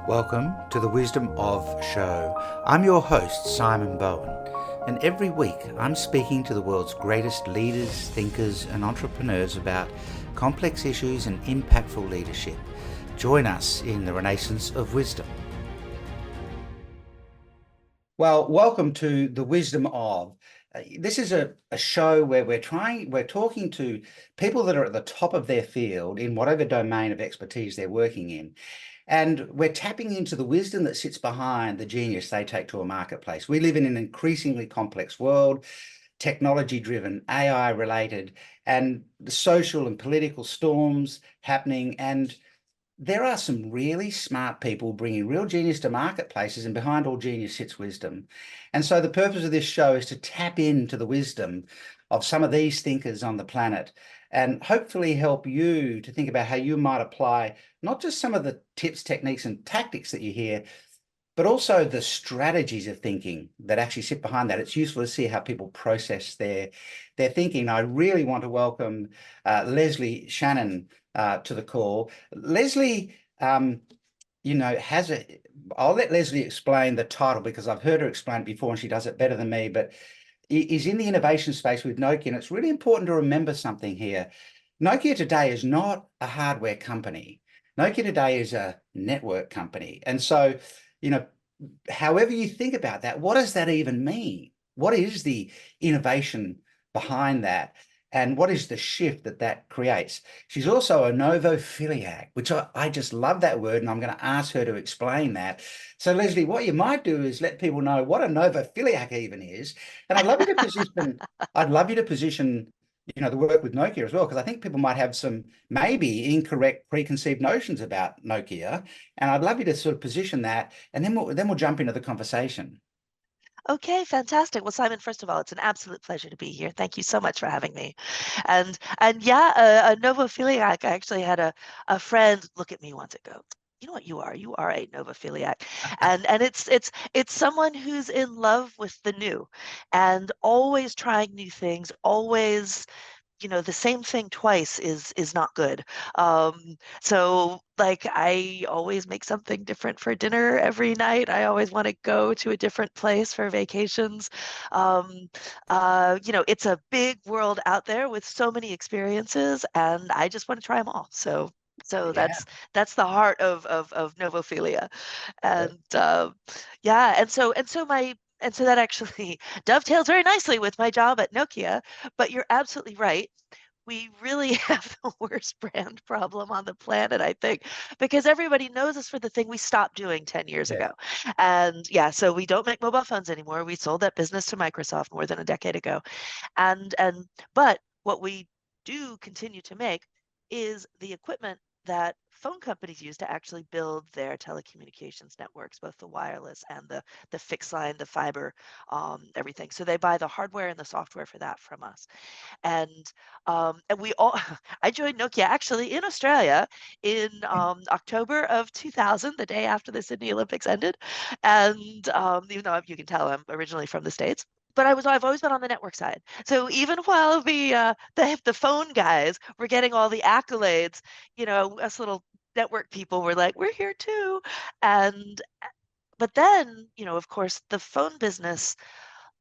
Welcome to the Wisdom of Show. I'm your host, Simon Bowen, and every week I'm speaking to the world's greatest leaders, thinkers, and entrepreneurs about complex issues and impactful leadership. Join us in the Renaissance of Wisdom. Well, welcome to the Wisdom of. This is a show where we're talking to people that are at the top of their field in whatever domain of expertise they're working in. And we're tapping into the wisdom that sits behind the genius they take to a marketplace. We live in an increasingly complex world, technology-driven, AI-related, and the social and political storms happening. And there are some really smart people bringing real genius to marketplaces, and behind all genius sits wisdom. And so the purpose of this show is to tap into the wisdom of some of these thinkers on the planet and hopefully help you to think about how you might apply not just some of the tips, techniques, and tactics that you hear, but also the strategies of thinking that actually sit behind that. It's useful to see how people process their thinking. I really want to welcome Leslie Shannon to the call. Leslie, I'll let Leslie explain the title because I've heard her explain it before and she does it better than me, but is in the innovation space with Nokia. And it's really important to remember something here. Nokia today is not a hardware company. Nokia today is a network company. And so, however you think about that, what does that even mean? What is the innovation behind that? And what is the shift that creates? She's also a Novophiliac, which I just love that word, and I'm going to ask her to explain that. So, Leslie, what you might do is let people know what a Novophiliac even is. And I'd love you to position the work with Nokia as well, because I think people might have some maybe incorrect preconceived notions about Nokia. And I'd love you to sort of position that, and then we'll jump into the conversation. Okay, fantastic. Well, Simon, first of all, it's an absolute pleasure to be here. Thank you so much for having me. And yeah, a Novophiliac. I actually had a friend look at me once and go, you know what you are? You are a Novophiliac. And it's someone who's in love with the new and always trying new things, always the same thing twice is not good. So like I always make something different for dinner every night. I always want to go to a different place for vacations. It's a big world out there with so many experiences, and I just want to try them all. So Yeah. that's the heart of Novophilia. Yep. And and so that actually dovetails very nicely with my job at Nokia. But you're absolutely right. We really have the worst brand problem on the planet, I think, because everybody knows us for the thing we stopped doing 10 years Yeah. ago. And yeah, so we don't make mobile phones anymore. We sold that business to Microsoft more than a decade ago. But what we do continue to make is the equipment that phone companies use to actually build their telecommunications networks, both the wireless and the fixed line, the fiber, everything. So they buy the hardware and the software for that from us. And we all I joined Nokia actually in Australia in October of 2000, the day after the Sydney Olympics ended. And even though you can tell I'm originally from the States, but I've always been on the network side. So even while the phone guys were getting all the accolades, us little network people were like, we're here too. And but then, of course, the phone business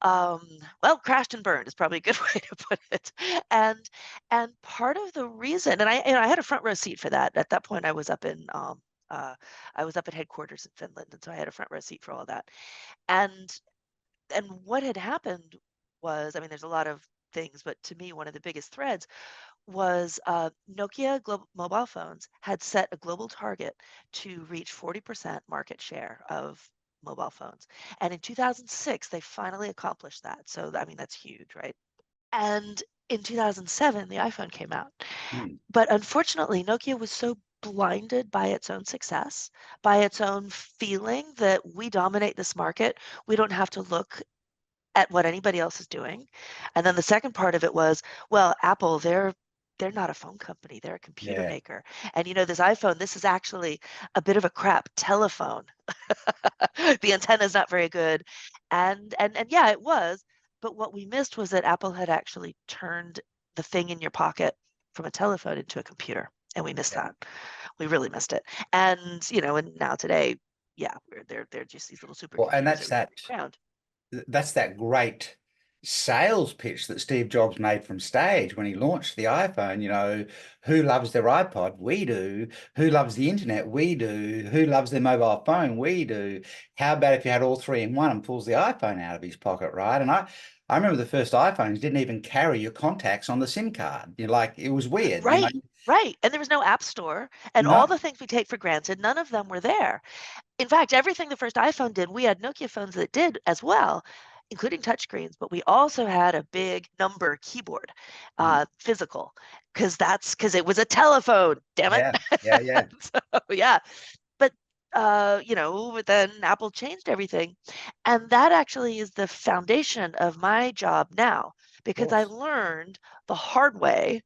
well, crashed and burned is probably a good way to put it. And and part of the reason, and I had a front row seat for that. At that point, I was up at headquarters in Finland, and so I had a front row seat for all of that. And and what had happened was, I mean, there's a lot of things, but to me, one of the biggest threads was Nokia global mobile phones had set a global target to reach 40% market share of mobile phones. And in 2006, they finally accomplished that. So, I mean, that's huge, right? And in 2007, the iPhone came out. Hmm. But unfortunately, Nokia was so blinded by its own success, by its own feeling that we dominate this market. We don't have to look at what anybody else is doing. And then the second part of it was, well, Apple, they're not a phone company, they're a computer Yeah. maker. And this iPhone, this is actually a bit of a crap telephone. The antenna is not very good. And yeah, it was. But what we missed was that Apple had actually turned the thing in your pocket from a telephone into a computer. And we missed Yeah. that. We really missed it. And now today, yeah, they're just these little Well, and supercomputers that we carry around. that's that great sales pitch that Steve Jobs made from stage when he launched the iPhone. You know, who loves their iPod? We do. Who loves the internet? We do. Who loves their mobile phone? We do. How about if you had all three in one, and pulls the iPhone out of his pocket, right? And I remember the first iPhones didn't even carry your contacts on the SIM card. You know, like, it was weird, you know. Right, right. And there was no app store, and No. all the things we take for granted, none of them were there. In fact, everything the first iPhone did, we had Nokia phones that did as well, including touchscreens, but we also had a big number keyboard, Mm. physical, because it was a telephone, damn it. Yeah, yeah, yeah. Of So, yeah. But but then Apple changed everything. And that actually is the foundation of my job now, because I course. learned the hard way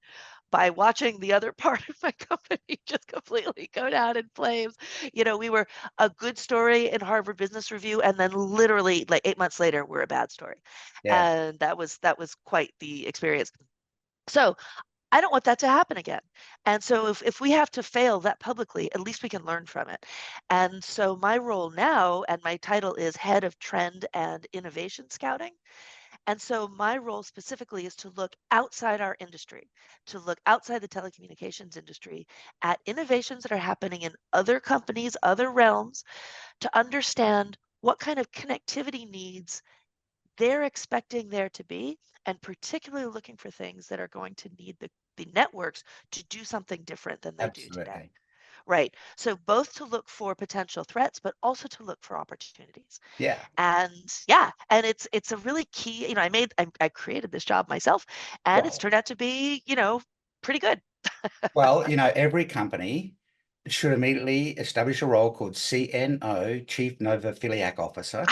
by watching the other part of my company just completely go down in flames. We were a good story in Harvard Business Review, and then literally like 8 months later, we're a bad story. Yeah. And that was quite the experience. So I don't want that to happen again. And so if we have to fail that publicly, at least we can learn from it. And so my role now, and my title is Head of Trend and Innovation Scouting. And so my role specifically is to look outside our industry, to look outside the telecommunications industry at innovations that are happening in other companies, other realms, to understand what kind of connectivity needs they're expecting there to be, and particularly looking for things that are going to need the networks to do something different than they do today. Absolutely. Right. So both to look for potential threats, but also to look for opportunities. Yeah. And yeah, and it's a really key, I created this job myself, and it's Well, turned out to be, pretty good. well, you know, every company should immediately establish a role called CNO, Chief Novophiliac Officer,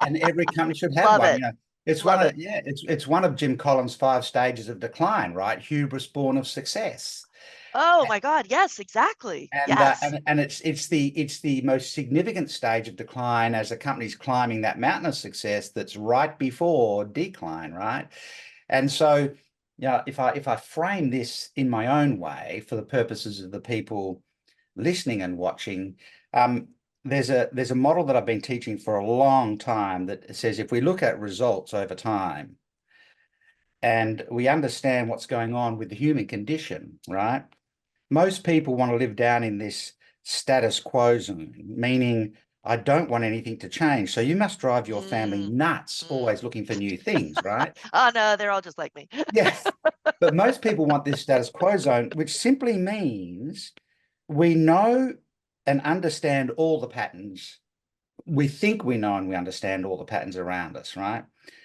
and every company should have Love one. You it. know, it's one Love of it. yeah, it's one of Jim Collins' 5 stages of decline, right? Hubris born of success. Oh my God. Yes, exactly. And Yes. it's the most significant stage of decline as a company's climbing that mountain of success that's right before decline, right? And so, if I frame this in my own way for the purposes of the people listening and watching, there's a model that I've been teaching for a long time that says if we look at results over time and we understand what's going on with the human condition, right? Most people want to live down in this status quo zone, meaning I don't want anything to change. So you must drive your family Mm, nuts, mm. always looking for new things, right? Oh no, they're all just like me. Yes. But most people want this status quo zone, which simply means we know and understand all the patterns. We think we know and we understand all the patterns around us, right?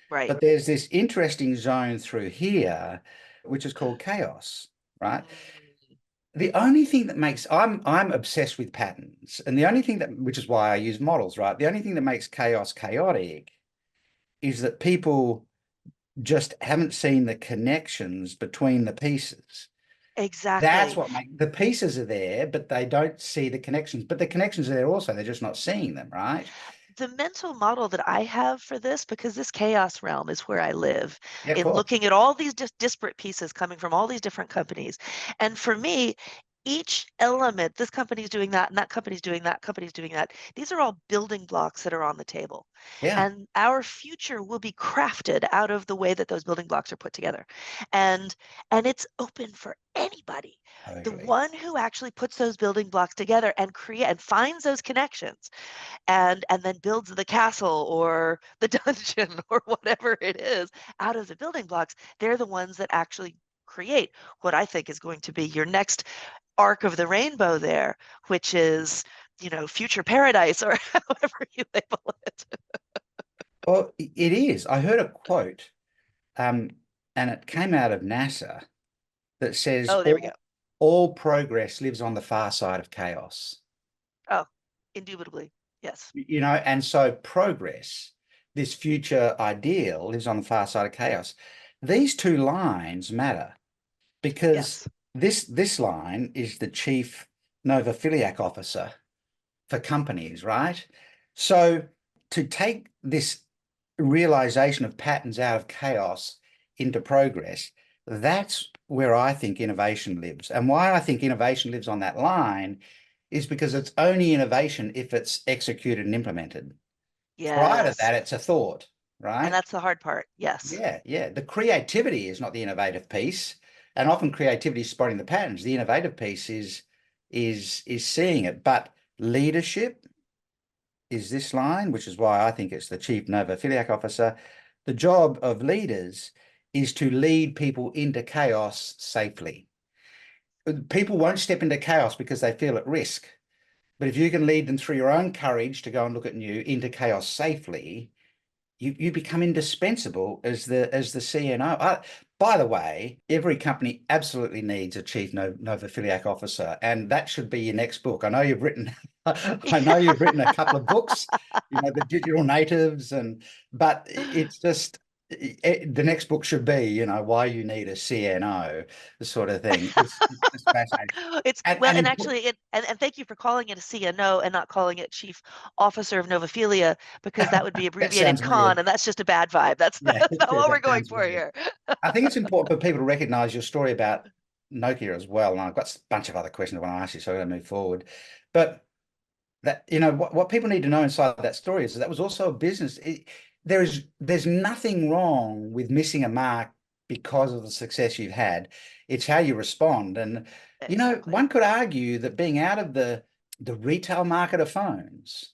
Right. But there's this interesting zone through here, which is called chaos, right? Mm, The only thing that makes I'm obsessed with patterns, and the only thing that, which is why I use models, right? The only thing that makes chaos chaotic is that people just haven't seen the connections between the pieces. That's exactly. what make the pieces are there, but they don't see the connections. But the connections are there also, they're just not seeing them, right? The mental model that I have for this, because this chaos realm is where I live, Yeah, of in course. looking at all these just disparate pieces coming from all these different companies. And for me, each element, this company's doing that, and that company's doing that, company's doing that. These are all building blocks that are on the table. Yeah, And our future will be crafted out of the way that those building blocks are put together. And it's open for anybody. The totally. one who actually puts those building blocks together and create and finds those connections and then builds the castle or the dungeon or whatever it is out of the building blocks, they're the ones that actually create what I think is going to be your next arc of the rainbow there, which is, future paradise or however you label it. Well, it is. I heard a quote, um, and it came out of NASA that says Oh, there we go. all progress lives on the far side of chaos. Oh, indubitably. Yes. And so progress, this future ideal, lives on the far side of chaos. These two lines matter because Yes. this line is the chief Novophiliac officer for companies, right? So to take this realization of patterns out of chaos into progress, that's where I think innovation lives. And why I think innovation lives on that line is because it's only innovation if it's executed and implemented. Prior to Yes. that, it's a thought, And right? that's the hard part. Yes. Yeah, yeah. The creativity is not the innovative piece, and often creativity is spotting the patterns. The innovative piece is seeing it. But leadership is this line, which is why I think it's the chief Novophiliac officer. The job of leaders is to lead people into chaos safely. People won't step into chaos because they feel at risk. But if you can lead them through your own courage to go and look at you into chaos safely, you become indispensable as the CNO. By the way, every company absolutely needs a chief Novophiliac officer, and that should be your next book. I know you've written, I know you've written a couple of books, the digital natives, but it's just the next book should be, why you need a CNO, the sort of thing. It's just fascinating. It's And, well, and and impo- actually, and thank you for calling it a CNO and not calling it Chief Officer of Novophilia, because that would be that abbreviated sounds con, weird. and that's just a bad vibe. That's Yeah, that's not what we're that going sounds for weird. here. I think it's important for people to recognize your story about Nokia as well. And I've got a bunch of other questions I want to ask you, so I'm going to move forward. But that, what people need to know inside that story is that was also a business. There's nothing wrong with missing a mark because of the success you've had. It's how you respond. And Exactly. one could argue that being out of the retail market of phones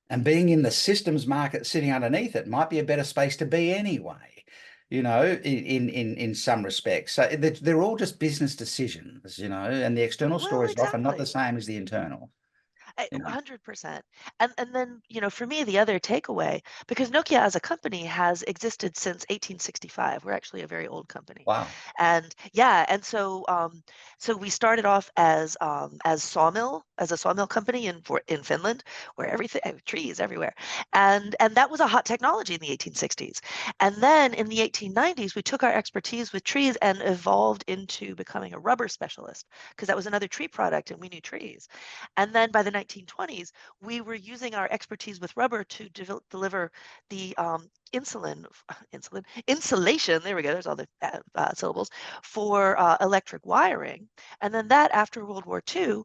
and being in the systems market sitting underneath it might be a better space to be anyway, in some respects. So they're all just business decisions, and the external Well, stories are often not the exactly. same as the internal, I- you know. 100%. And then, for me, the other takeaway, because Nokia as a company has existed since 1865. We're actually a very old company. Wow. And yeah, and so we started off as a sawmill company in Finland, where everything trees everywhere. And that was a hot technology in the 1860s. And then in the 1890s, we took our expertise with trees and evolved into becoming a rubber specialist, because that was another tree product and we knew trees. And then by the 1920s, we were using our expertise with rubber to deliver the insulation. There we go. There's all the syllables for electric wiring. And then that, after World War II,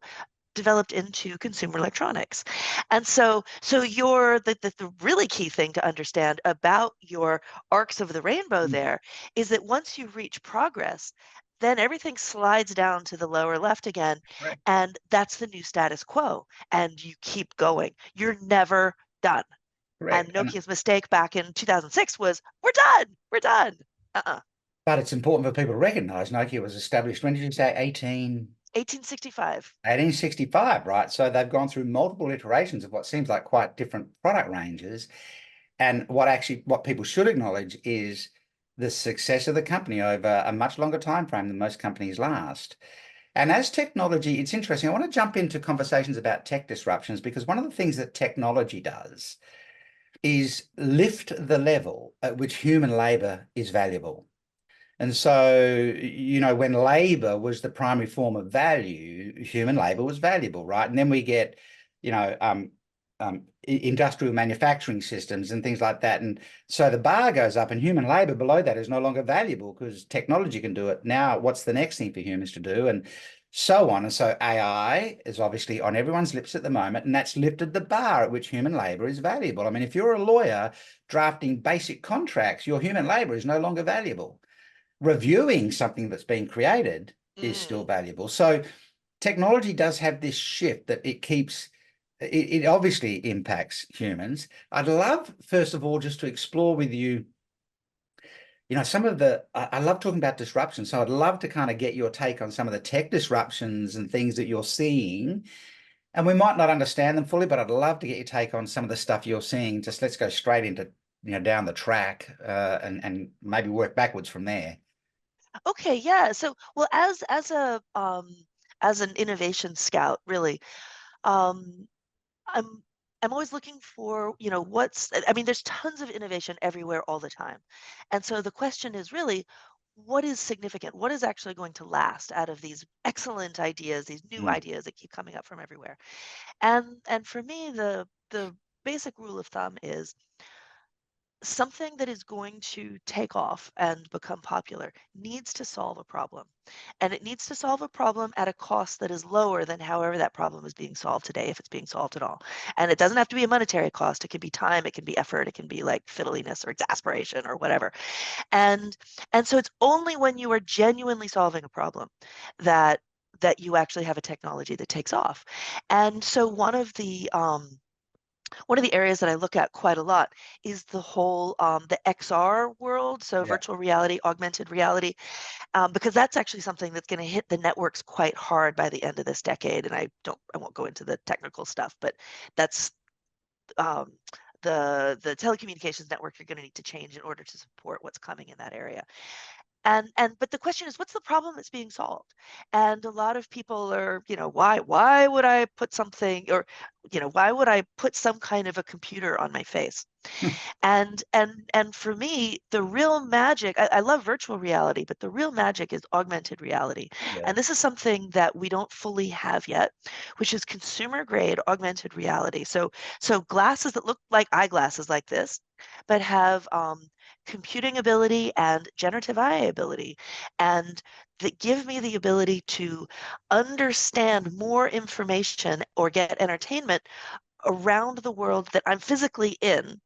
developed into consumer electronics. And so the really key thing to understand about your arcs of the rainbow Mm, there is that once you reach progress, then everything slides down to the lower left again, correct. and that's the new status quo, and you keep going. You're never done. And Correct. Nokia's mistake back in 2006 was, we're done, we're done. Uh-uh. But it's important for people to recognize Nokia was established, when did you say, 1865. 1865, right? So they've gone through multiple iterations of what seems like quite different product ranges. And what people should acknowledge is the success of the company over a much longer time frame than most companies last. And as technology, it's interesting. I want to jump into conversations about tech disruptions, because one of the things that technology does is lift the level at which human labor is valuable. And so, when labor was the primary form of value, human labor was valuable, right? And then we get, industrial manufacturing systems and things like that. And so the bar goes up, and human labor below that is no longer valuable because technology can do it. Now, what's the next thing for humans to do? And so on. And so AI is obviously on everyone's lips at the moment, and that's lifted the bar at which human labor is valuable. I mean, if you're a lawyer drafting basic contracts, your human labor is no longer valuable. Reviewing something that's been created is still Mm. valuable. So technology does have this shift that it obviously impacts humans. I'd love, first of all, just to explore with you, some of I love talking about disruption. So I'd love to kind of get your take on some of the tech disruptions and things that you're seeing. And we might not understand them fully, but I'd love to get your take on some of the stuff you're seeing. Just let's go straight into, down the track, and maybe work backwards from there. Okay, yeah. So, well, as an innovation scout, really, um, I'm I'm always looking for, I mean, there's tons of innovation everywhere all the time. And so the question is really, what is significant? What is actually going to last out of these excellent ideas, these new Mm, ideas that keep coming up from everywhere? And for me, the basic rule of thumb is something that is going to take off and become popular needs to solve a problem. And it needs to solve a problem at a cost that is lower than however that problem is being solved today, if it's being solved at all. And it doesn't have to be a monetary cost. It can be time, it can be effort, it can be like fiddliness or exasperation or whatever. And and so it's only when you are genuinely solving a problem that you actually have a technology that takes off. And so one of the areas that I look at quite a lot is the whole the XR world, so Yeah. virtual reality, augmented reality, because that's actually something that's going to hit the networks quite hard by the end of this decade. And I won't go into the technical stuff, but that's um, the telecommunications networks are going to need to change in order to support what's coming in that area. And but the question is, what's the problem that's being solved? And a lot of people are, why would I put something, or why would I put some kind of a computer on my face? And for me, the real magic, I love virtual reality, but the real magic is augmented reality. Yeah. And this is something that we don't fully have yet, which is consumer grade augmented reality. So glasses that look like eyeglasses like this, but have computing ability and generative AI ability, and that give me the ability to understand more information or get entertainment around the world that I'm physically in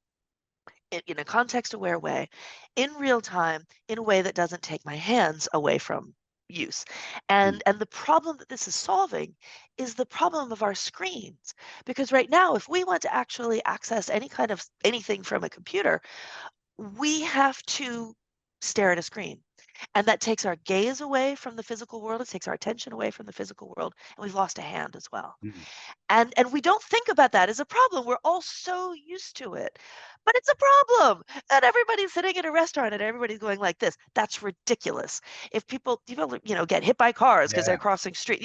a context-aware way, in real time, in a way that doesn't take my hands away from use. Mm. And the problem that this is solving is the problem of our screens. Because right now, if we want to actually access any kind of anything from a computer, we have to stare at a screen. And that takes our gaze away from the physical world. It takes our attention away from the physical world. And we've lost a hand as well. Mm. And we don't think about that as a problem. We're all so used to it. But it's a problem. And everybody's sitting in a restaurant and everybody's going like this. That's ridiculous. If people get hit by cars because they're Yeah. crossing street,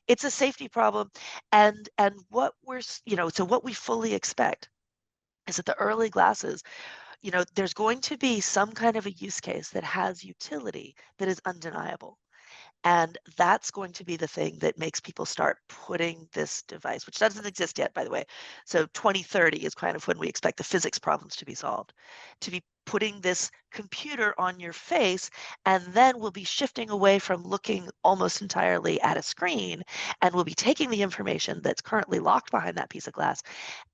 it's a safety problem. And what so what we fully expect is that the early glasses, there's going to be some kind of a use case that has utility that is undeniable. And that's going to be the thing that makes people start putting this device, which doesn't exist yet, by the way. So 2030 is kind of when we expect the physics problems to be solved, to be putting this computer on your face, and then we'll be shifting away from looking almost entirely at a screen, and we'll be taking the information that's currently locked behind that piece of glass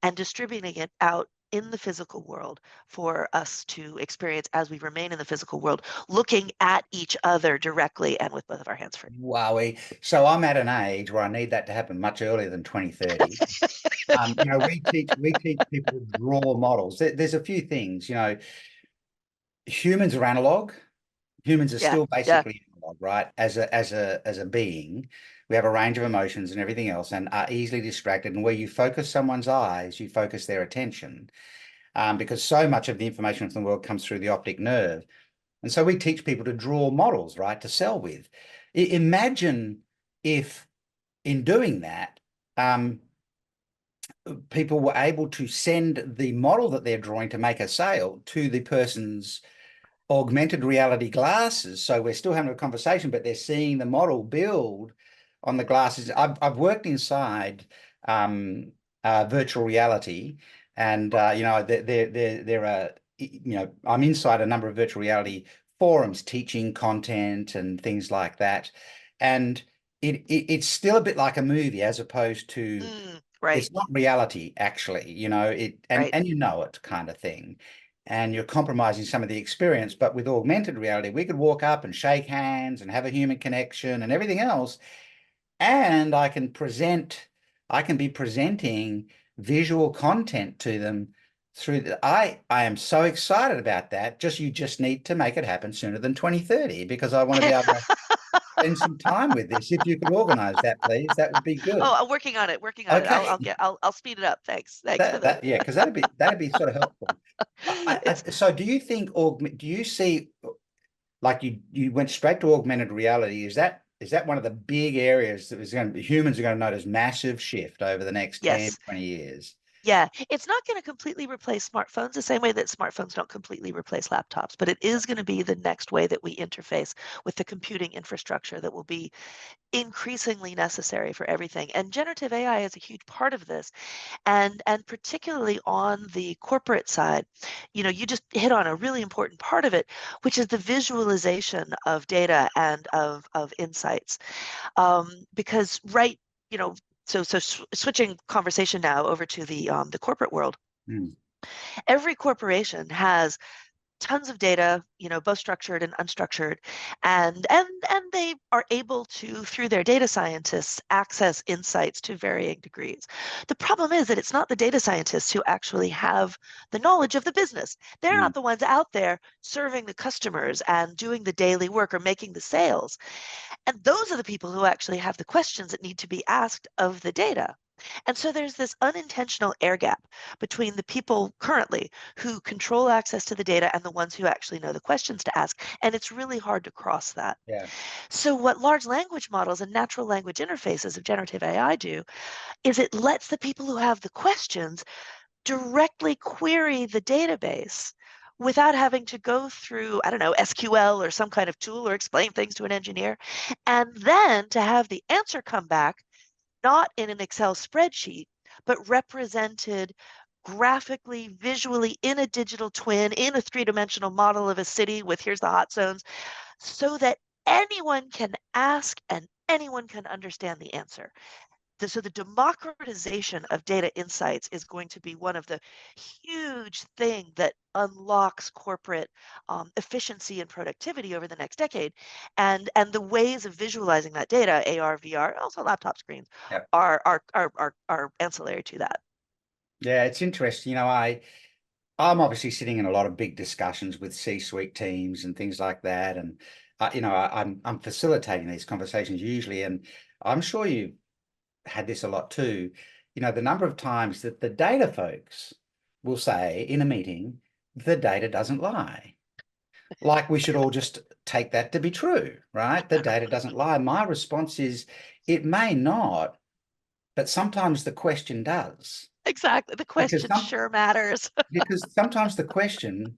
and distributing it out in the physical world for us to experience as we remain in the physical world, looking at each other directly and with both of our hands free. Wowie. So I'm at an age where I need that to happen much earlier than 2030. We teach people to draw models. There's a few things, humans are analog. Humans are Yeah, still yeah. basically analog, right? As a being, we have a range of emotions and everything else, and are easily distracted. And where you focus someone's eyes, you focus their attention, because so much of the information from the world comes through the optic nerve. And so we teach people to draw models, right, to sell with. Imagine if, in doing that, people were able to send the model that they're drawing to make a sale to the person's augmented reality glasses. So we're still having a conversation, but they're seeing the model build on the glasses. I've worked inside virtual reality, and there are I'm inside a number of virtual reality forums teaching content and things like that, and it's still a bit like a movie as opposed to, Right, it's not reality actually, right. and it kind of thing, and you're compromising some of the experience. But with augmented reality, we could walk up and shake hands and have a human connection and everything else. And I can be presenting visual content to them through I am so excited about that. You just need to make it happen sooner than 2030, because I want to be able to spend some time with this. If you could organize that, please, that would be good. Oh, I'm working on it, working on it. I'll Okay. I'll get I'll speed it up. Thanks for the Yeah, because that'd be sort of helpful. it's So do you think do you see, like, you went straight to augmented reality? Is that one of the big areas that humans are going to notice massive shift over the next 10, yes. 20 years? Yeah, it's not going to completely replace smartphones the same way that smartphones don't completely replace laptops, but it is going to be the next way that we interface with the computing infrastructure that will be increasingly necessary for everything. And generative AI is a huge part of this. And particularly on the corporate side, you just hit on a really important part of it, which is the visualization of data and of insights. Because you know, so switching conversation now over to the corporate world. Mm. Every corporation has tons of data, both structured and unstructured, and they are able to, through their data scientists, access insights to varying degrees. The problem is that it's not the data scientists who actually have the knowledge of the business. They're Mm. not the ones out there serving the customers and doing the daily work or making the sales. And those are the people who actually have the questions that need to be asked of the data. And so there's this unintentional air gap between the people currently who control access to the data and the ones who actually know the questions to ask. And it's really hard to cross that. Yeah. So what large language models and natural language interfaces of generative AI do is it lets the people who have the questions directly query the database without having to go through, I don't know, SQL or some kind of tool or explain things to an engineer. And then to have the answer come back not in an Excel spreadsheet, but represented graphically, visually in a digital twin, in a three-dimensional model of a city with here's the hot zones, so that anyone can ask and anyone can understand the answer. So the democratization of data insights is going to be one of the huge thing that unlocks corporate efficiency and productivity over the next decade. And the ways of visualizing that data, AR, VR, also laptop screens, Yeah. are ancillary to that. Yeah, it's interesting. I'm obviously sitting in a lot of big discussions with C-suite teams and things like that, and I'm facilitating these conversations usually, and I'm sure you had this a lot too. The number of times that the data folks will say in a meeting, the data doesn't lie. Like we should all just take that to be true, right? The data doesn't lie. My response is, it may not, but sometimes the question does. Exactly. The Because question sure matters. sometimes the question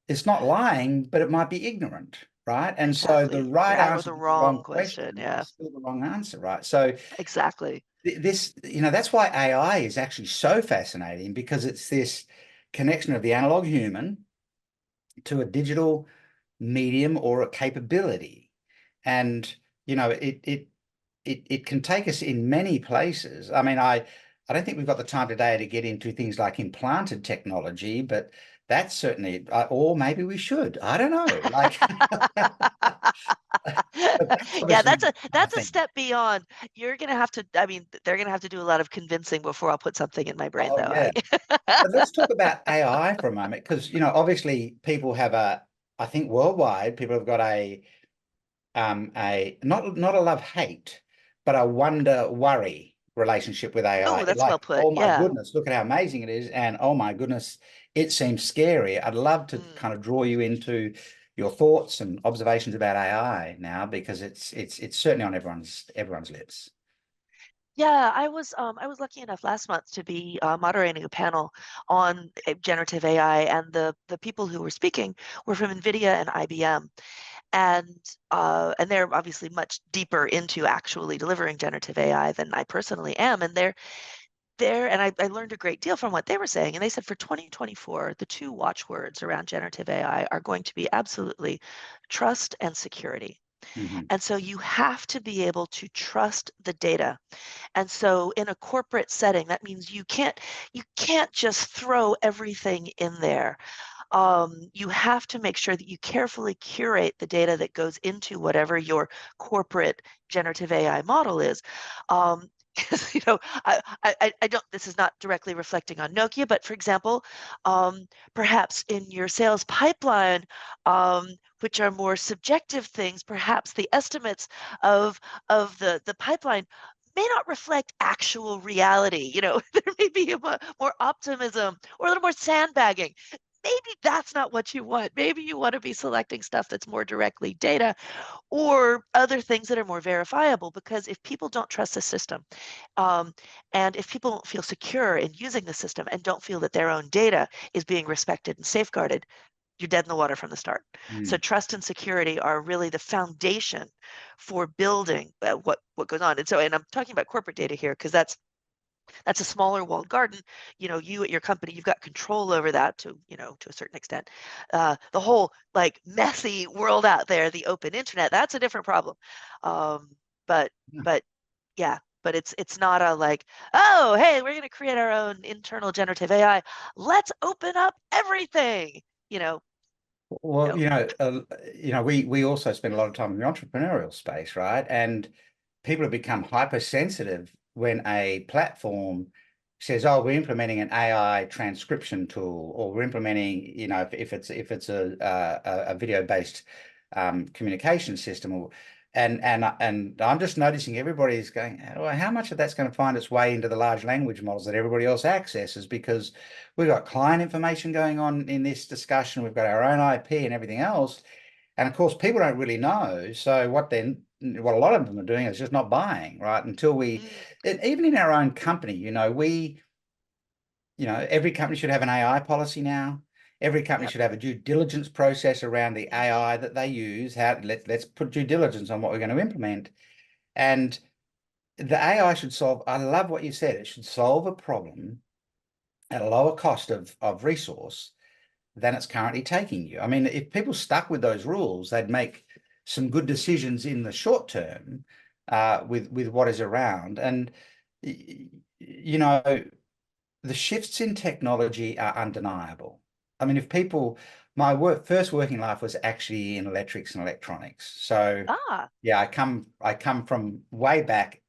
is not lying, but it might be ignorant, right? And so the Exactly. right Yeah, or answer the to the wrong wrong question. question Yeah, is still the wrong answer, right? So exactly. this, that's why AI is actually so fascinating, because it's this connection of the analog human to a digital medium or a capability. And, it can take us in many places. I mean, I don't think we've got the time today to get into things like implanted technology, but that's certainly, or maybe we should. I don't know. Like, but that's Yeah, obviously that's a nothing. step beyond. You're gonna have to, I mean, they're gonna have to do a lot of convincing before I'll put something in my brain, Oh, though. yeah. But let's talk about AI for a moment, because, obviously people have I think worldwide, people have got a not a love-hate, but a wonder-worry relationship with Oh, AI. that's Like, well put. oh my Yeah. goodness, look at how amazing it is, and oh my goodness, it seems scary. I'd love to Mm. kind of draw you into your thoughts and observations about AI now, because it's certainly on everyone's lips. Yeah, I was lucky enough last month to be moderating a panel on generative AI, and the people who were speaking were from NVIDIA and IBM, and they're obviously much deeper into actually delivering generative AI than I personally am, and they're there, and I learned a great deal from what they were saying. And they said for 2024, the two watchwords around generative AI are going to be absolutely trust and security. Mhm. And so you have to be able to trust the data. And so in a corporate setting, that means you can't just throw everything in there. You have to make sure that you carefully curate the data that goes into whatever your corporate generative AI model is. Um, 'Cause, I don't, this is not directly reflecting on Nokia, but for example, perhaps in your sales pipeline, which are more subjective things, perhaps the estimates of the pipeline may not reflect actual reality. There may be more optimism or a little more sandbagging. maybe that's not what you want. Maybe you want to be selecting stuff that's more directly data or other things that are more verifiable, because if people don't trust the system, um, and if people don't feel secure in using the system and don't feel that their own data is being respected and safeguarded, you're dead in the water from the start. So Mm. trust and security are really the foundation for building what goes on. And I'm talking about corporate data here because that's a smaller walled garden. You at your company, you've got control over that to a certain extent. The whole like messy world out there, the open internet, that's a different problem. Um, but Yeah. but yeah, but it's not a like, oh, hey, we're going to create our own internal generative AI. Let's open up everything. You know, Well, no. we also spend a lot of time in the entrepreneurial space, right? And people have become hypersensitive when a platform says, "Oh, we're implementing an AI transcription tool," or we're implementing, if it's a video-based communication system, or and I'm just noticing everybody's going, well, how much of that's going to find its way into the large language models that everybody else accesses? Because we've got client information going on in this discussion, we've got our own IP and everything else, and of course, people don't really know. So what a lot of them are doing is just not buying, right? Until Mm, even in our own company, every company should have an AI policy now. Every company yep. should have a due diligence process around the Hmm. AI that they use. Let's put due diligence on what we're going to implement. And the AI should solve, I love what you said, it should solve a problem at a lower cost of resource than it's currently taking you. I mean, if people stuck with those rules, they'd make some good decisions in the short term with what is around. And you know, the shifts in technology are undeniable. I mean, my first working life was actually in electrics and electronics. So Ah. yeah, I come from way back.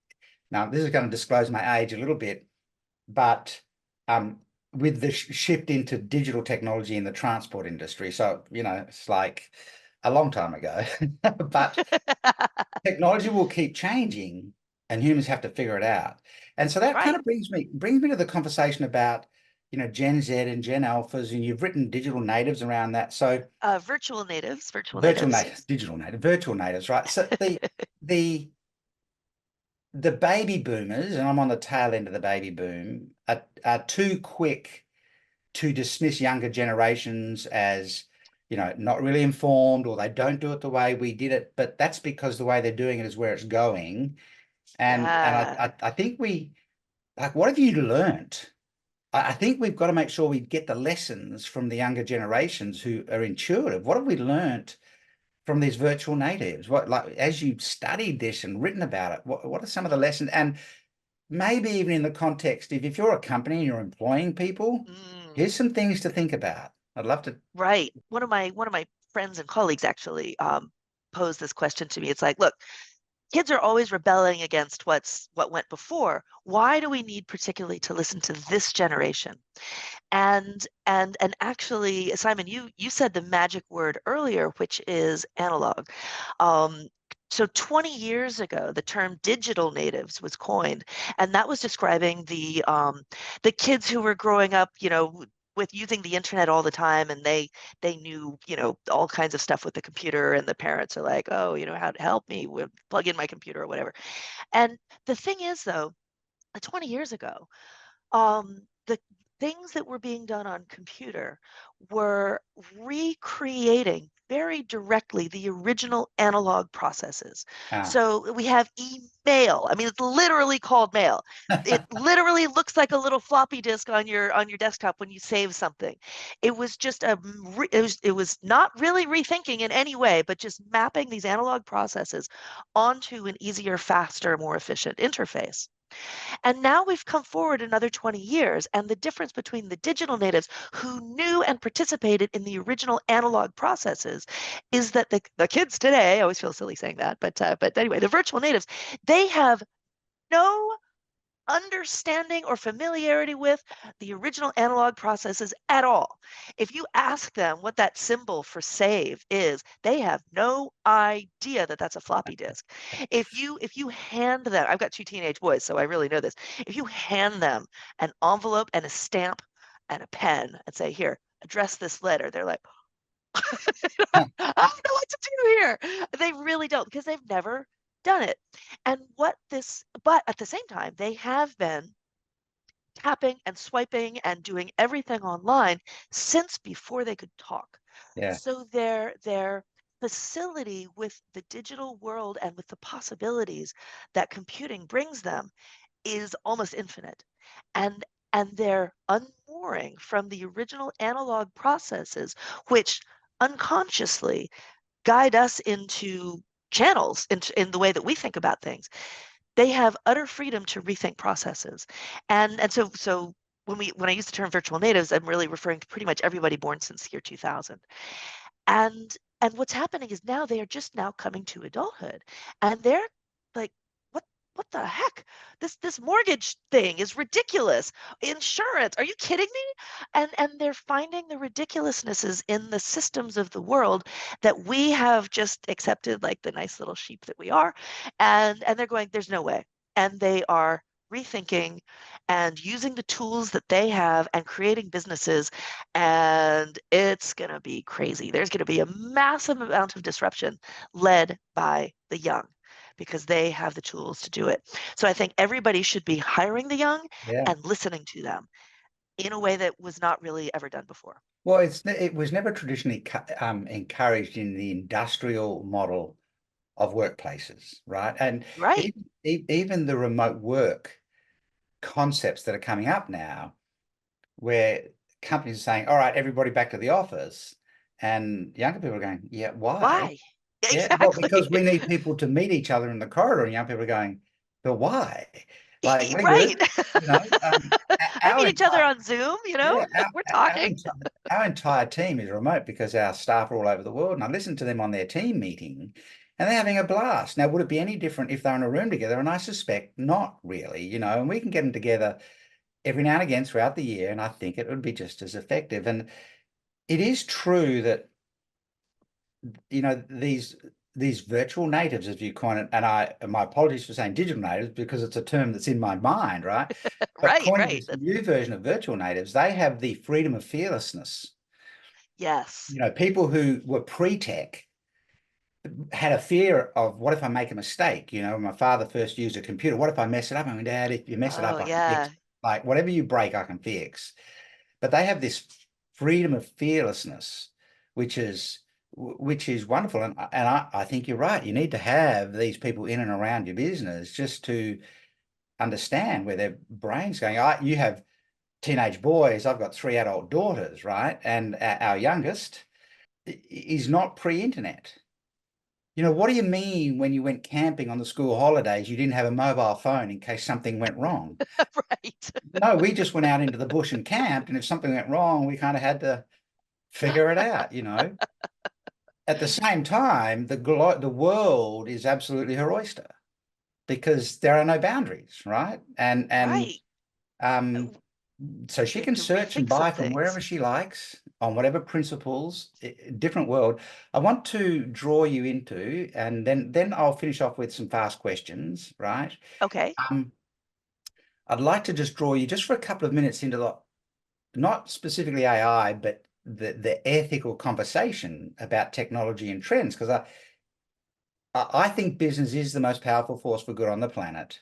Now, this is going to disclose my age a little bit, but um, with the shift into digital technology in the transport industry. So, it's like a long time ago, but technology will keep changing and humans have to figure it out. And so that kind Right. of brings me to the conversation about, Gen Z and Gen Alphas, and you've written digital natives around that. So Virtual natives, virtual virtual natives. natives, digital native, virtual natives, right? So the the baby boomers, and I'm on the tail end of the baby boom, are too quick to dismiss younger generations as, not really informed, or they don't do it the way we did it. But that's because the way they're doing it is where it's going. And Yeah. I think what have you learnt? I think we've got to make sure we get the lessons from the younger generations who are intuitive. What have we learnt from these virtual natives? As you've studied this and written about it, what are some of the lessons? And maybe even in the context, if you're a company and you're employing people, Mm, here's some things to think about. I'd love to. right. One of my friends and colleagues actually posed this question to me. It's like, look, kids are always rebelling against what went before. Why do we need particularly to listen to this generation? And actually, Simon, you said the magic word earlier, which is analog. Um, so 20 years ago, the term digital natives was coined, and that was describing the kids who were growing up, with using the internet all the time, and they knew, all kinds of stuff with the computer, and the parents are like, oh, how to help me with plug in my computer or whatever. And the thing is, though, 20 years ago, the things that were being done on computer were recreating very directly the original analog processes. Ah, So we have email. I mean, it's literally called mail. It literally looks like a little floppy disk on your desktop when you save something. It was just it was not really rethinking in any way, but just mapping these analog processes onto an easier, faster, more efficient interface. And now we've come forward another 20 years, and the difference between the digital natives who knew and participated in the original analog processes is that the kids today, I always feel silly saying that, but anyway, the virtual natives, they have no understanding or familiarity with the original analog processes at all. If you ask them what that symbol for save is, they have no idea that that's a floppy disk. If you hand them, I've got two teenage boys, so I really know this. If you hand them an envelope and a stamp and a pen and say, here, address this letter, they're like, I don't know what to do here. They really don't, because they've never done it. And but at the same time, they have been tapping and swiping and doing everything online since before they could talk. Yeah. So their facility with the digital world and with the possibilities that computing brings them is almost infinite. And they're unmooring from the original analog processes, which unconsciously guide us into channels in the way that we think about things. They have utter freedom to rethink processes. And so when I use the term virtual natives, I'm really referring to pretty much everybody born since the year 2000. And what's happening is now they are just now coming to adulthood, and they're like, what the heck? This mortgage thing is ridiculous. Insurance, are you kidding me? And they're finding the ridiculousnesses in the systems of the world that we have just accepted like the nice little sheep that we are. And they're going, there's no way. And they are rethinking and using the tools that they have and creating businesses, and it's going to be crazy. There's going to be a massive amount of disruption led by the young because they have the tools to do it. So I think everybody should be hiring the young Yeah. and listening to them in a way that was not really ever done before. Well, it was never traditionally encouraged in the industrial model of workplaces, right? And Right. even the remote work concepts that are coming up now, where companies are saying, "All right, everybody back to the office," and younger people are going, "Yeah, why?" Why? Yeah, well, Exactly. because we need people to meet each other in the corridor, and young people are going, "But why?" Like we're Right. good, you know. I Our meet each other entire on Zoom, yeah, we're talking. our entire team is remote because our staff are all over the world, and I listen to them on their team meeting, and they're having a blast. Now, would it be any different if they're in a room together? And I suspect not really, you know. And we can get them together every now and again throughout the year, and I think it would be just as effective. And it is true that, you know, these virtual natives, as you coin it, and my apologies for saying digital natives because it's a term that's in my mind, right? But Right, coining right. this new version of virtual natives, they have the freedom of fearlessness. Yes. You know, people who were pre-tech had a fear of what if I make a mistake? You know, when my father first used a computer, what if I mess it up? I mean, Dad, if you mess it Oh, up, I can fix yeah. it. Like whatever you break, I can fix. But they have this freedom of fearlessness, which is wonderful. And I think you're right. You need to have these people in and around your business just to understand where their brain's going. You have teenage boys. I've got 3 adult daughters, right? And our youngest is not pre-internet. You know, what do you mean when you went camping on the school holidays, you didn't have a mobile phone in case something went wrong? Right. No, we just went out into the bush and camped, and if something went wrong, we kind of had to figure it out, you know. At the same time, the world is absolutely her oyster because there are no boundaries, right? And Right. um, so she can To search and rethink some buy from wherever things. she likes on whatever principles, different world. I want to draw you into, and then I'll finish off with some fast questions, right? Okay. Um, I'd like to just draw you just for a couple of minutes into the not specifically AI, but the ethical conversation about technology and trends, because I think business is the most powerful force for good on the planet.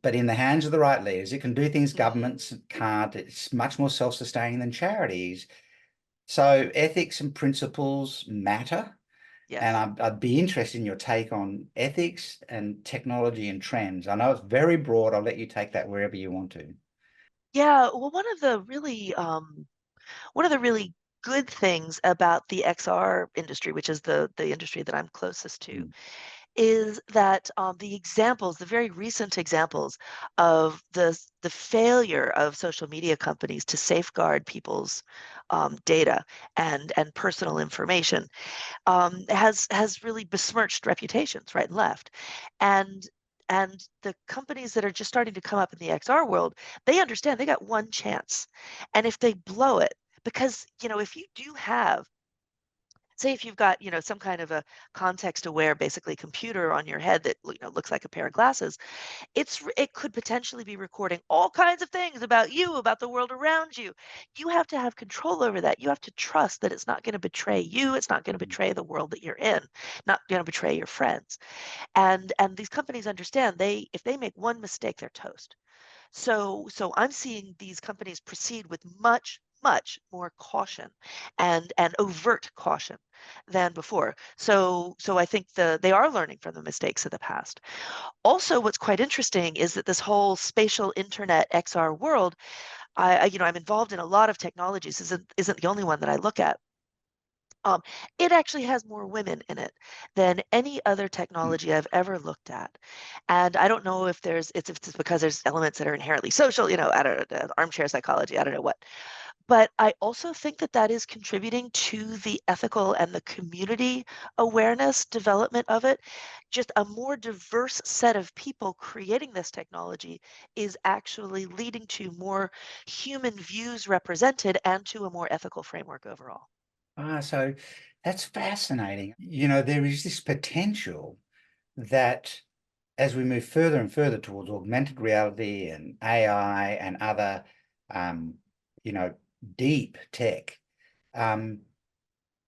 But in the hands of the right leaders, it can do things Mm, governments can't. It's much more self-sustaining than charities. So ethics and principles matter. And yes. I'd be interested in your take on ethics and technology and trends. I know it's very broad. I'll let you take that wherever you want to. Yeah, well, one of the really good things about the XR industry, which is the industry that I'm closest to, Mm. is that the very recent examples of the failure of social media companies to safeguard people's data and personal information has really besmirched reputations right and left, and the companies that are just starting to come up in the XR world, they understand they got one chance, and if they blow it, because if you do have say if you've got, some kind of a context-aware, basically computer on your head that, looks like a pair of glasses, it could potentially be recording all kinds of things about you, about the world around you. You have to have control over that. You have to trust that it's not going to betray you. It's not going to betray the world that you're in, not going to betray your friends. And these companies understand if they make one mistake, they're toast. So I'm seeing these companies proceed with much more caution and overt caution than before. So I think they are learning from the mistakes of the past. Also, what's quite interesting is that this whole spatial internet XR world, I'm involved in a lot of technologies. Isn't the only one that I look at. Um, it actually has more women in it than any other technology I've ever looked at. And I don't know if it's because there's elements that are inherently social, I don't know, armchair psychology, I don't know what. But I also think that that is contributing to the ethical and the community awareness development of it. Just a more diverse set of people creating this technology is actually leading to more human views represented and to a more ethical framework overall. So that's fascinating. There is this potential that as we move further and further towards augmented reality and AI and other, um, you know, deep tech, um,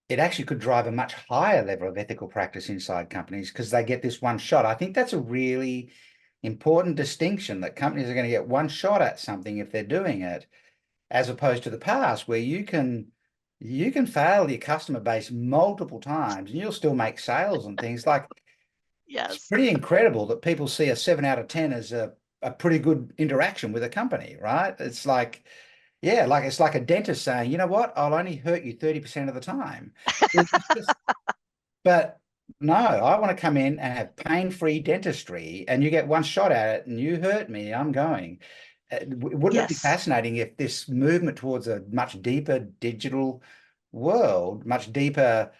it actually could drive a much higher level of ethical practice inside companies because they get this one shot. I think that's a really important distinction, that companies are going to get one shot at something if they're doing it, as opposed to the past where you can fail your customer base multiple times and you'll still make sales and things. Like, it's Yes. pretty incredible that people see a 7 out of 10 as a pretty good interaction with a company, right? It's like, yeah, like it's like a dentist saying, you know what, I'll only hurt you 30% of the time. It's just, but no, I want to come in and have pain-free dentistry, and you get one shot at it and you hurt me, I'm going. Wouldn't it be Yes. fascinating if this movement towards a much deeper digital world, much deeper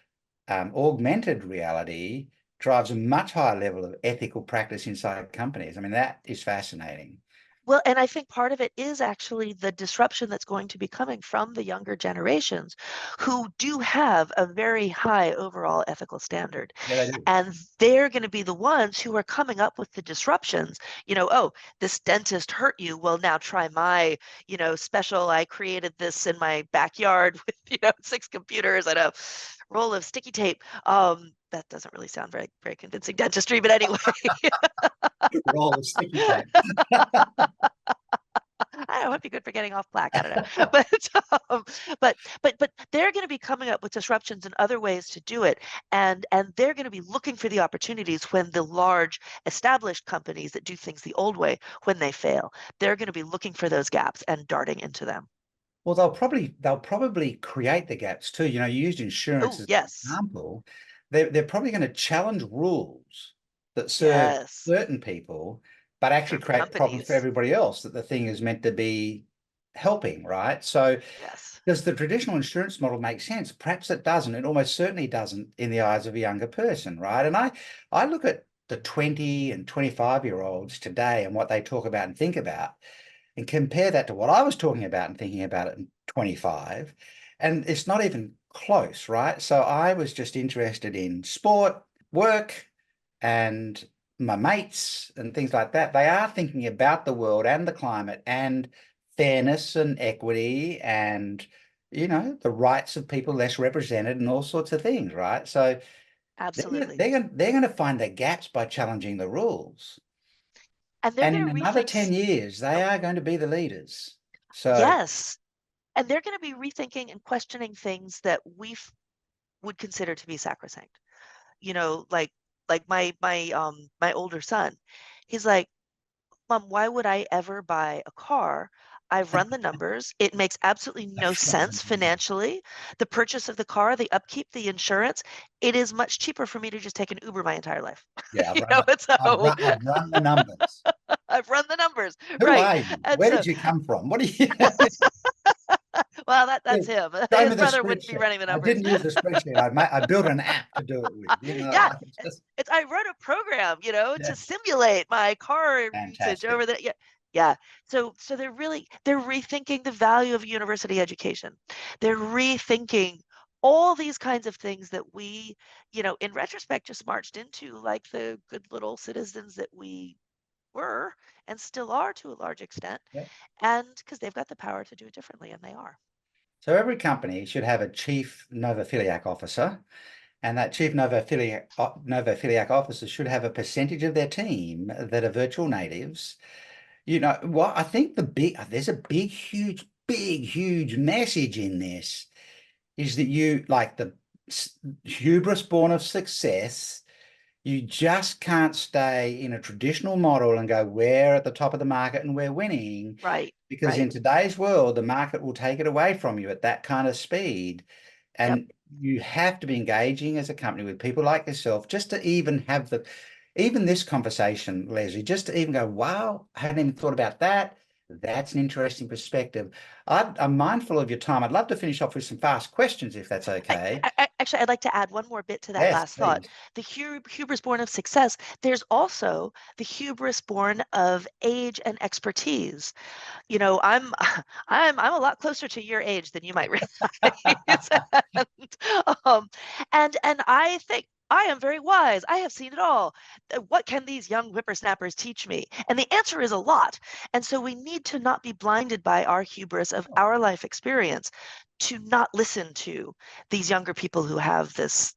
augmented reality, drives a much higher level of ethical practice inside companies? I mean, that is fascinating. Well, and I think part of it is actually the disruption that's going to be coming from the younger generations who do have a very high overall ethical standard. Yeah, they do. And they're going to be the ones who are coming up with the disruptions. Oh, this dentist hurt you. Well, now try my, special. I created this in my backyard with, 6 computers and a roll of sticky tape. That doesn't really sound very, very convincing dentistry, but anyway. Roll of sticky tape. I hope you're good for getting off plaque. I don't know, um, but they're going to be coming up with disruptions and other ways to do it, and they're going to be looking for the opportunities when the large established companies that do things the old way, when they fail, they're going to be looking for those gaps and darting into them. Well, they'll probably create the gaps too. You used insurance Oh, as an yes, example. They're probably going to challenge rules that serve yes, certain people, but actually serve create problems for companies. everybody else that the thing is meant to be helping, right? So Yes, does the traditional insurance model make sense? Perhaps it doesn't. It almost certainly doesn't in the eyes of a younger person, right? And I look at the 20 and 25-year-olds today and what they talk about and think about, and compare that to what I was talking about and thinking about it in 25, and it's not even close, right? So I was just interested in sport, work, and my mates and things like that. They are thinking about the world and the climate and fairness and equity and the rights of people less represented and all sorts of things, right? So absolutely. they're going to find their gaps by challenging the rules. And they're And going in to another rethink. 10 years, they Oh, are going to be the leaders. So, yes, and they're going to be rethinking and questioning things that would consider to be sacrosanct. Like my older son, he's like, Mom, why would I ever buy a car? I've run the numbers. It makes absolutely no I've run the sense numbers. financially. The purchase of the car, the upkeep, the insurance, it is much cheaper for me to just take an Uber my entire life. Yeah, And I've so run, I've run the numbers. I've run the numbers, Who right? are you? And Where so, did you come from? What are you? well, that's him. Show His me the brother wouldn't be spreadsheet. running the I numbers. didn't use the spreadsheet. I built an app to do it with. Yeah, Like just I wrote a program, yeah, to simulate my car usage fantastic. over the yeah. Yeah. So they're rethinking the value of university education. They're rethinking all these kinds of things that we, in retrospect, just marched into like the good little citizens that we were and still are to a large extent. Yeah. And because they've got the power to do it differently, and they are. So every company should have a chief Novophiliac officer, and that chief Novophiliac officer should have a percentage of their team that are virtual natives. What I think there's a huge message in this is that you like the hubris born of success. You just can't stay in a traditional model and go, we're at the top of the market and we're winning. Right. Because Right. in today's world, the market will take it away from you at that kind of speed. Yep. And you have to be engaging as a company with people like yourself just to even have even this conversation, Leslie, just to even go, wow, I hadn't even thought about that. That's an interesting perspective. I'm mindful of your time. I'd love to finish off with some fast questions, if that's okay. Actually, I'd like to add one more bit to that Yes, last thought. please. The hubris born of success. There's also the hubris born of age and expertise. I'm I'm a lot closer to your age than you might realize. um, and I think I am very wise. I have seen it all. What can these young whippersnappers teach me? And the answer is a lot. And so we need to not be blinded by our hubris of our life experience to not listen to these younger people who have this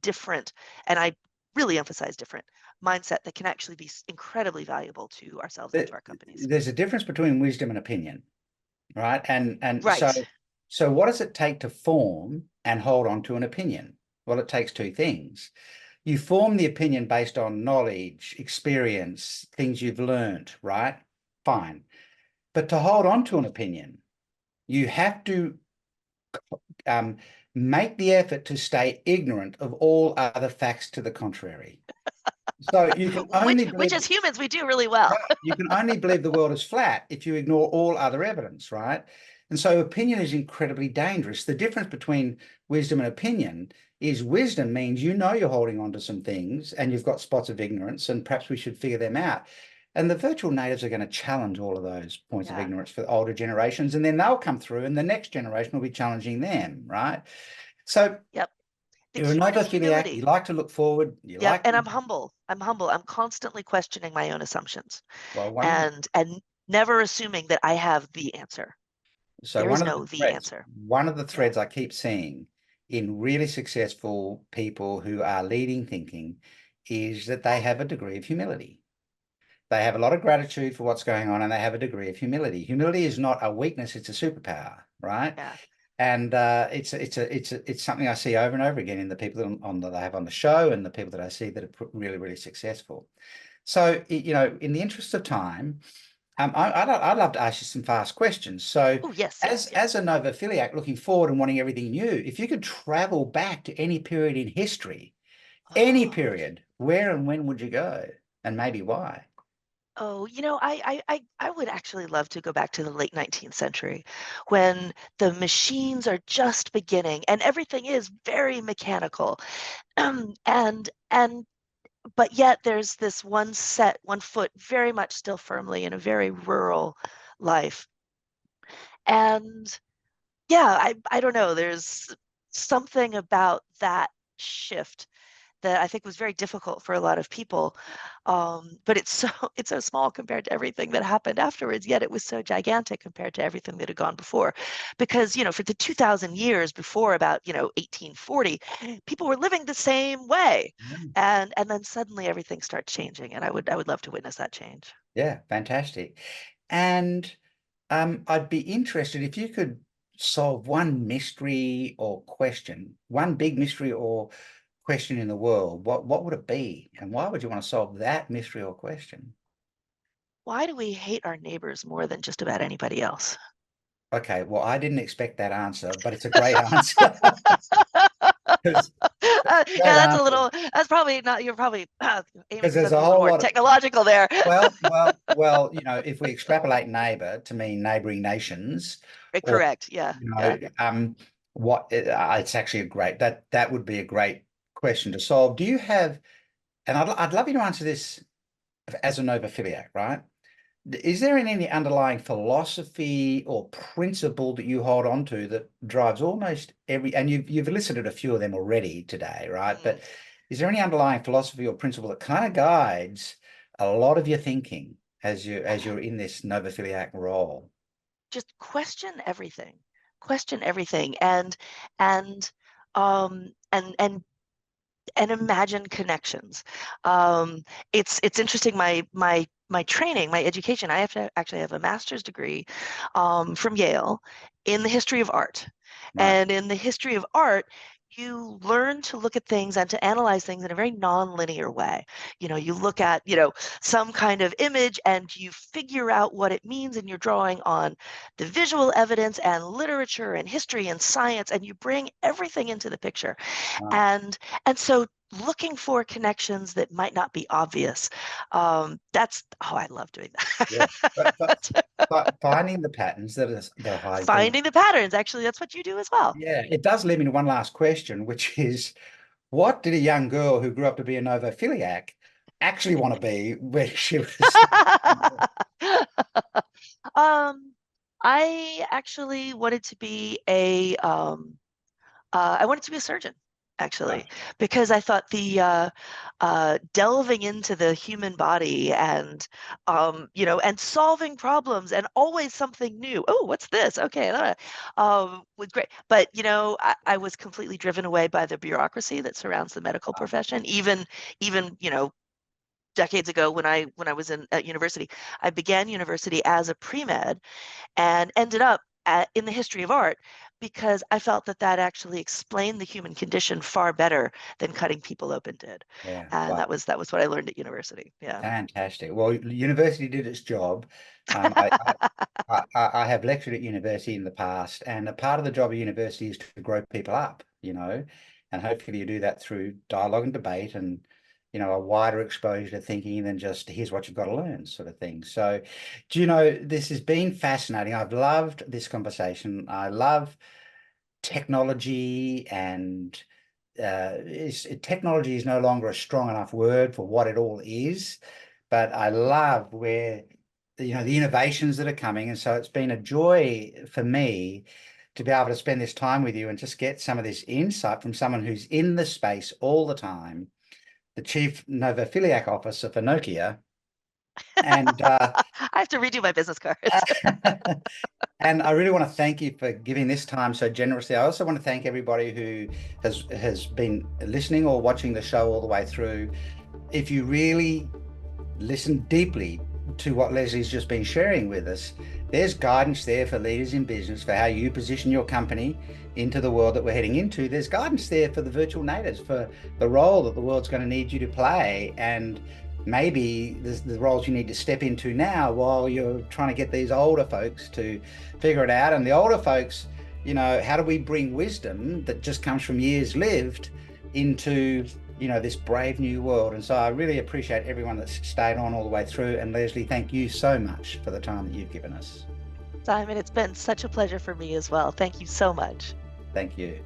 different, and I really emphasize different mindset that can actually be incredibly valuable to ourselves and to our companies. There's a difference between wisdom and opinion, right? And Right. so what does it take to form and hold on to an opinion? Well, it takes two things. You form the opinion based on knowledge, experience, things you've learned, right? Fine. But to hold on to an opinion, you have to um, make the effort to stay ignorant of all other facts to the contrary. So you can only Which believe as humans we do really well. you can only believe the world is flat if you ignore all other evidence, right? And so opinion is incredibly dangerous. The difference between wisdom and opinion is wisdom means you're holding on to some things and you've got spots of ignorance and perhaps we should figure them out. And the virtual natives are going to challenge all of those points of ignorance for the older generations, and then they'll come through and the next generation will be challenging them, right? So Yep. The you're a keyword is Novophiliac, you humility. like to look forward, you Yep. like And to, I'm humble. I'm humble. I'm constantly questioning my own assumptions well, and never assuming that I have the answer. so There is no the answer. one of the Yeah. threads I keep seeing in really successful people who are leading thinking is that they have a degree of humility. They have a lot of gratitude for what's going on and they have a degree of humility. Humility is not a weakness, it's a superpower, right? Yeah. And it's something I see over and over again in the people that I have on the show and the people that I see that are really, really successful. So, in the interest of time, I'd love to ask you some fast questions. So, Oh, yes, as yes, yes. as a Novophiliac looking forward and wanting everything new, if you could travel back to any period in history, any Oh, period, where and when would you go, and maybe why? oh, I would actually love to go back to the late 19th century when the machines are just beginning and everything is very mechanical. And but yet there's this one foot very much still firmly in a very rural life. And yeah, I don't know, there's something about that shift that I think was very difficult for a lot of people. But it's so small compared to everything that happened afterwards, yet it was so gigantic compared to everything that had gone before. Because, for the 2000 years before about, 1840, people were living the same way. And then suddenly everything starts changing. And I would love to witness that change. Yeah, fantastic. And I'd be interested if you could solve one mystery or question, one big mystery or question in the world. What would it be, and why would you want to solve that mystery or question? Why do we hate our neighbors more than just about anybody else? Okay, well, I didn't expect that answer, but it's a great answer. It's a great Yeah, answer that's probably not, you're probably aiming because for there's something a a little whole more lot of technological there. well, if we extrapolate neighbor to mean neighboring nations, or Correct. Yeah. you Yeah. know, it's actually that would be a great question to solve. Do you have, and I'd love you to answer this as a Novophiliac, right? Is there any underlying philosophy or principle that you hold on to that drives almost every, and you've elicited a few of them already today, right? Mm. But is there any underlying philosophy or principle that kind of guides a lot of your thinking as you're in this Novophiliac role? Just question everything, and um and and and imagine connections. It's interesting. My training, my education. I have to actually have a master's degree from Yale in the history of art, Right. and in the history of art, you learn to look at things and to analyze things in a very non-linear way. You look at some kind of image and you figure out what it means, and you're drawing on the visual evidence and literature and history and science, and you bring everything into the picture. Right. And so looking for connections that might not be obvious, that's, oh, I love doing Yeah. that. But finding the patterns that are highly relevant. Finding the patterns, actually, that's what you do as well. Yeah, it does lead me to one last question, which is, what did a young girl who grew up to be a Novophiliac actually want to be when she was? um, I actually wanted to be I wanted to be a surgeon, actually, because I thought the delving into the human body, and and solving problems, and always something new. Oh, what's this? Okay, was great. But I was completely driven away by the bureaucracy that surrounds the medical profession. Even decades ago, when I was at university, I began university as a pre-med and ended up in the history of art, because I felt that that actually explained the human condition far better than cutting people open did. Yeah, And well, that was what I learned at university. Yeah. fantastic. Well, university did its job. Um, I have lectured at university in the past, and a part of the job of university is to grow people up, and hopefully you do that through dialogue and debate and, a wider exposure to thinking than just here's what you've got to learn sort of thing. So, this has been fascinating. I've loved this conversation. I love technology, and technology is no longer a strong enough word for what it all is, but I love where the innovations that are coming. And so it's been a joy for me to be able to spend this time with you and just get some of this insight from someone who's in the space all the time, the chief Novophiliac officer for Nokia. And I have to redo my business cards. and I really want to thank you for giving this time so generously. I also want to thank everybody who has been listening or watching the show all the way through. If you really listen deeply to what Leslie's just been sharing with us, there's guidance there for leaders in business for how you position your company into the world that we're heading into. There's guidance there for the virtual natives, for the role that the world's going to need you to play, and maybe the roles you need to step into now while you're trying to get these older folks to figure it out. And the older folks, how do we bring wisdom that just comes from years lived into this brave new world? And so I really appreciate everyone that's stayed on all the way through. And Leslie, thank you so much for the time that you've given us. Simon, it's been such a pleasure for me as well. Thank you so much. Thank you.